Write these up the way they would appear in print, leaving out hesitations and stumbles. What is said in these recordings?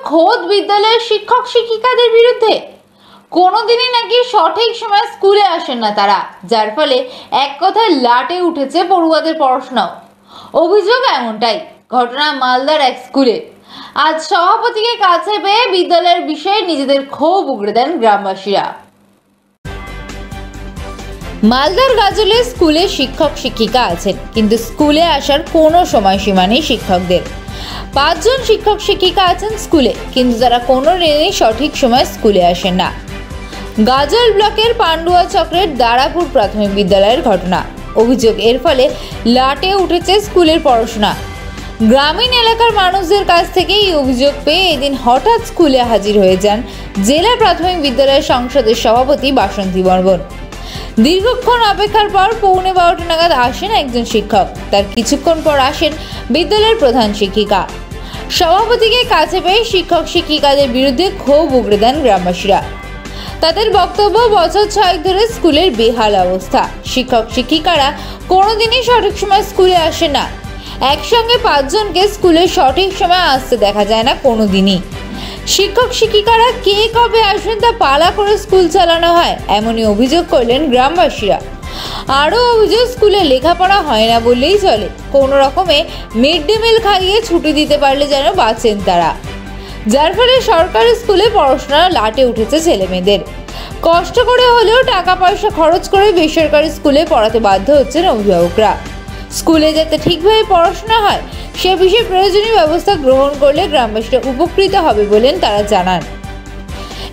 খোদ বিদ্যালয়ের শিক্ষক শিক্ষিকাদের বিরুদ্ধে। কোনোদিনই নাকি সঠিক সময় স্কুলে আসেন না তারা, যার ফলে এক কথায় লাটে উঠেছে পড়ুয়াদের পড়াশোনাও। অভিযোগ এমনটাই। ঘটনা মালদার এক স্কুলে। আজ সভাপতিকে কাছে পেয়ে বিদ্যালয়ের বিষয়ে নিজেদের ক্ষোভ উগড়ে দেন গ্রামবাসীরা। মালদার গাজলে স্কুলে শিক্ষক শিক্ষিকা আছেন, কিন্তু স্কুলে আসার কোনো সময়সীমা নেই শিক্ষকদের। 5 জন শিক্ষক শিক্ষিকা আছেন স্কুলে, কিন্তু তারা কোনো দিনই সঠিক সময় স্কুলে আসেন না। গাজল ব্লকের পান্ডুয়া চক্রের দারাপুর প্রাথমিক বিদ্যালয়ের ঘটনা। অভিযোগ, এর ফলে লাটে উঠেছে স্কুলের পড়াশোনা। গ্রামীণ এলাকার মানুষদের কাছ থেকে এই অভিযোগ পেয়ে এদিন হঠাৎ স্কুলে হাজির হয়ে যান জেলা প্রাথমিক বিদ্যালয় সংসদের সভাপতি বাসন্তী বর্মন। দীর্ঘক্ষণ অপেক্ষার পর 12:15 নাগাদ আসেন একজন শিক্ষক। তার কিছুক্ষণ পর আসেন বিদ্যালয়ের প্রধান শিক্ষিকা। সভাপতিকে কাছে পেয়ে শিক্ষক শিক্ষিকাদের বিরুদ্ধে ক্ষোভ উগড়ে দেন গ্রামবাসীরা। তাদের বক্তব্য, বছর 6 ধরে স্কুলের বেহাল অবস্থা। শিক্ষক শিক্ষিকারা কোনোদিনই সঠিক সময় স্কুলে আসে না। একসঙ্গে 5 জনকে স্কুলে সঠিক সময় আসতে দেখা যায় না কোনোদিনই। শিক্ষক শিক্ষিকারা কে কবে আসবেন তা পালা করে স্কুল চালানো হয়, এমনই অভিযোগ করলেন গ্রামবাসীরা। আরও অভিযোগ, স্কুলে লেখাপড়া হয় না বললেই চলে। কোনো রকমে মিড ডে মিল খাইয়ে ছুটি দিতে পারলে যেন বাঁচেন তারা, যার ফলে সরকারি স্কুলে পড়াশোনা লাটে উঠেছে ছেলেমেয়েদের। কষ্ট করে হলেও টাকা পয়সা খরচ করে বেসরকারি স্কুলে পড়াতে বাধ্য হচ্ছেন অভিভাবকরা। স্কুলে যাতে ঠিকভাবে পড়াশোনা হয় সে বিষয়ে প্রয়োজনীয় ব্যবস্থা গ্রহণ করলে গ্রামবাসীরা উপকৃত হবে বলেন তারা জানান।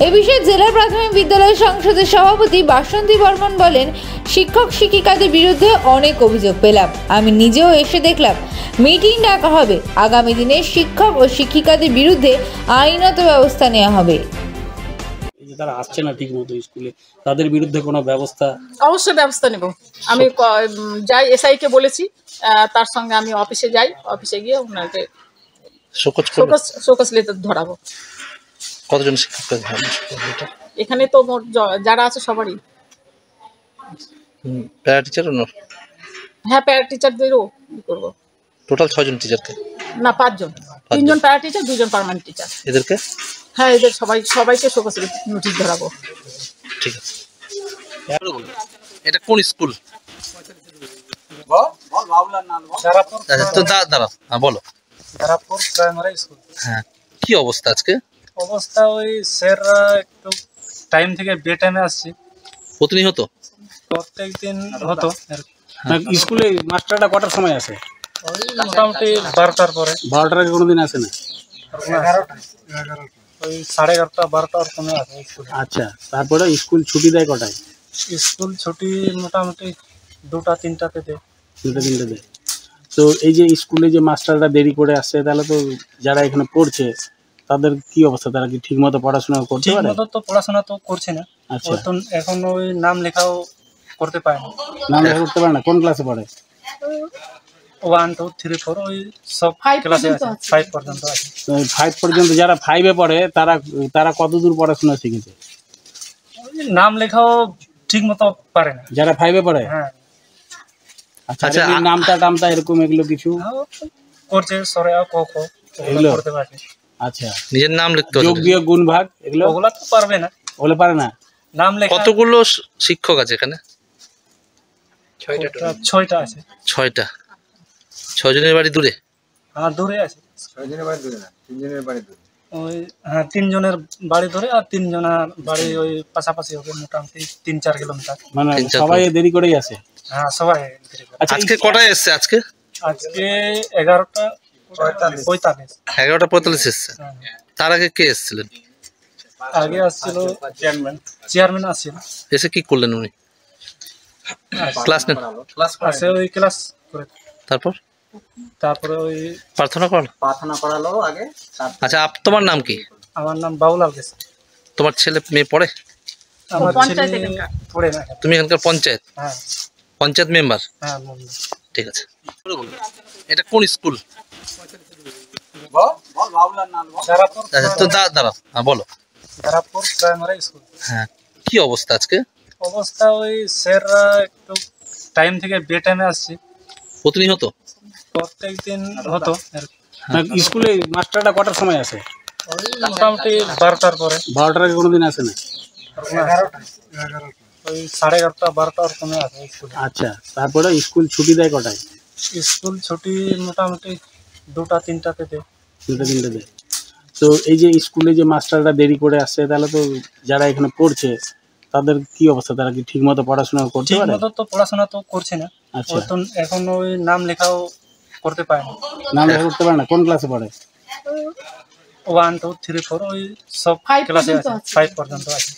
এ বিষয়ে জেলা প্রাথমিক বিদ্যালয় সংসদের সভাপতি বাসন্তী বর্মন বলেন, শিক্ষক শিক্ষিকাদের বিরুদ্ধে অনেক অভিযোগ পেলাম। আমি নিজেও এসে দেখলাম মিটিং ডাকা হবে। আগামী দিনে শিক্ষক ও শিক্ষিকাদের বিরুদ্ধে আইনত ব্যবস্থা নেওয়া হবে। তারা আসছে না ঠিক মতো স্কুলে, তাদের বিরুদ্ধে কোনো ব্যবস্থা? অবশ্যই ব্যবস্থা নেব। আমি যাই, এসআই কে বলেছি, তার সঙ্গে আমি অফিসে যাই, অফিসে গিয়ে ওনাকে শোকজ লেটার ধরাবো। কতজন শিক্ষক এখানে তো যারা আছে সবারই। Para teacher? হ্যাঁ, প্যারা টিচারদেরও করবো। টোটাল 6 জন টিচারকে? না, 5 জন। 3 জন প্যারা টিচার, 2 জন পার্মানেন্ট টিচার। এদেরকে? হ্যাঁ, এদের সবাইকে শোকজ নোটিশ ধরাবো। ঠিক আছে। এটা কোন স্কুল? তো দাঁড়াও, বলো। দারাপুর প্রাইমারি স্কুল। হ্যাঁ, কি অবস্থা আজকে? অবস্থা ওই স্যাররা একটু টাইম থেকে বে টাইমে আসছে। প্রতিনিয়ত? প্রত্যেক দিন হতো। স্কুলে মাস্টারটা কটার সময় আসে? মোটামুটি 12টার পরে। 12টার আগে কোনোদিন আসে না? 11টা, ওই 11:30, 12টার কমে আসে স্কুল। আচ্ছা, তারপরে স্কুল ছুটি দেয় কটায়? স্কুল ছুটি মোটামুটি 2টা 3টাতে দেয়। 2টা 3টে দেয়। তো এই যে স্কুলে যে মাস্টাররা দেরি করে আসছে, তাহলে তো যারা এখানে পড়ছে তাদের কি অবস্থা? তারা কি ঠিক মতো পড়াশোনা করতে পারে? ঠিক মতো তো পড়াশোনা তো করছে না। আচ্ছা, এখন ওই নাম লেখাও করতে পারে না। নাম লেখা করতে পারে না? কোন ক্লাসে পড়ে? 1 2 3 4 ওই সব ক্লাসে আছে, 5 পর্যন্ত আছে। 5 পর্যন্ত। যারা 5-এ পড়ে তারা কতদূর পড়াশোনা শিখেছে? নাম লেখাও ঠিক মতো পারে না যারা 5-এ পড়ে? হ্যাঁ। আচ্ছা, নামটা এরকম এগুলো কিছু করছে, সরে ক খ এগুলো করতে পারে। আচ্ছা, নিজের নাম লিখতে হবে, যোগ বিয়োগ গুণ ভাগ ওগুলো তো পারবে না। ওগুলো পারে না? নাম লেখা। কতগুলো শিক্ষক আছে এখানে? 6টা আছে। 6টা? 6 জনের বাড়ি দূরে? হ্যাঁ, দূরে আছে। 6 জনের বাড়ি দূরে না, 3 জনের বাড়ি দূরে। ওই হ্যাঁ, 3 জনের বাড়ি ধরে, আর 3 জনের বাড়ি ওই পাশাপাশি হবে, মোটামুটি 3-4 কিলোমিটার। মানে সবাই দেরি করেই আসে? হ্যাঁ, সবাই। আচ্ছা, আজকে কটায় এসছে? আজকে 11:45। 11:45 এসছে। তার আগে কে এসেছিলেন? আগে আসছিল চেয়ারম্যান আসছিল। এসে কি করলেন উনি? ক্লাস নেন? আসে ওই ক্লাস করে। তারপরে ওই প্রার্থনা করালো আগে। আচ্ছা, তোমার নাম কি? আমার নাম বাবুলাল গেছে। তোমার ছেলে মেয়ে পড়ে? আমার ছেলে পড়ে না। তুমি এখানকার পঞ্চায়েত? হ্যাঁ, পঞ্চায়েত মেম্বার? হ্যাঁ। ঠিক আছে। এটা কোন স্কুল? তো দাঁড়াও, বলো। দারাপুর প্রাইমারি স্কুল। হ্যাঁ, কি অবস্থা আজকে? অবস্থা ওই স্যাররা একটু টাইম থেকে বে টাইমে আসছে। প্রতিনিয়ত? প্রত্যেক দিন হতো। স্কুলে মাস্টারটা কটার সময় আসে? ওই মোটামুটি 12টার পরে 12টার আগে কোনোদিন আসে না? ওই 11:30 12টা ওরকমই আছে স্কুলে। আচ্ছা, তারপরে স্কুল ছুটি দেয় কটায়? স্কুল ছুটি মোটামুটি 2টা 3টাতে দেয়। 2টা 3টে দেয়। তো এই যে স্কুলে যে মাস্টাররা দেরি করে আসছে, তাহলে তো যারা এখানে পড়ছে তাদের কি অবস্থা? তারা কি ঠিক মতো পড়াশোনা করতে ঠিক পারে? মতো তো পড়াশোনা তো করছে না। আচ্ছা, ও তো এখন ওই নাম লেখাও করতে পারে না। নাম লেখা করতে পারে না? কোন ক্লাসে পড়ে? 1 2 3 4 ওই সব 5 ক্লাসে পর্যন্ত আছে, আছে। 5 পর্যন্ত আছে।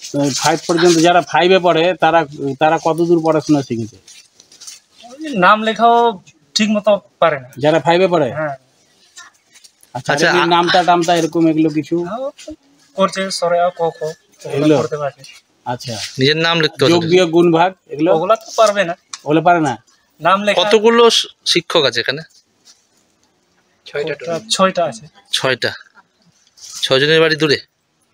5 পর্যন্ত যারা 5-এ পড়ে তারা কতদূর পড়াশোনা শিখেছে? ওই নাম লেখাও ঠিক মতো পারে না। যারা 5-এ পড়ে? হ্যাঁ, আচ্ছা, আচ্ছা, আর এই নামতা টামতা এরকম এগুলো কিছু? করছে সরে ক খ এগুলো? এগুলো করতে পারে। আচ্ছা, নিজের নাম লিখতে যোগ হবে। বিয়োগ গুণ ভাগ এগুলো ওগুলা তো পারবে না, ওগুলো পারে না? নাম লেখা। কতগুলো শিক্ষক আছে এখানে? 6টা আছে। 6টা। 6 জনের বাড়ি দূরে?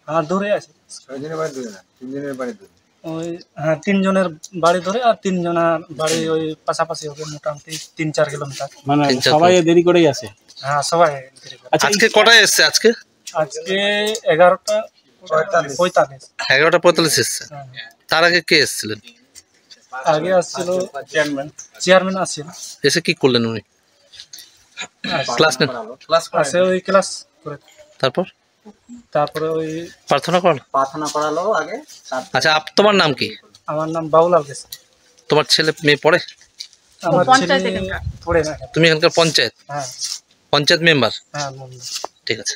হ্যাঁ, দূরে আছে। 6 জনের বাড়ি দূরে না, 3 জনের বাড়ি দূরে। ওই হ্যাঁ 3 জনের বাড়ি ধরে আর 3 জনের বাড়ি ওই পাশাপাশি হবে, মোটামুটি 3-4 কিলোমিটার। মানে 3-4 সবাই দেরি করেই আসে? হ্যাঁ, সবাই দেরি করে। আচ্ছা, আজকে কটায় এসছে? আজকে আজকে 11টা 45। 11:45 এসছে। হ্যাঁ, তার আগে কে এসেছিলেন? আগে আসছিল চেয়ারম্যান আসছিল। এসে কি করলেন উনি? ক্লাস নেন? আসে ওই ক্লাস করে, তারপর তারপরে ওই প্রার্থনা করান? প্রার্থনা করালো আগে। আচ্ছা, তোমার নাম কি? আমার নাম বাবুলাল গেছে। তোমার ছেলে মেয়ে পড়ে? আমার পঞ্চায়েত ছেলে এখানকার। পড়ে না। তুমি এখানকার পঞ্চায়েত হ্যাঁ পঞ্চায়েত মেম্বার? হ্যাঁ। ঠিক আছে।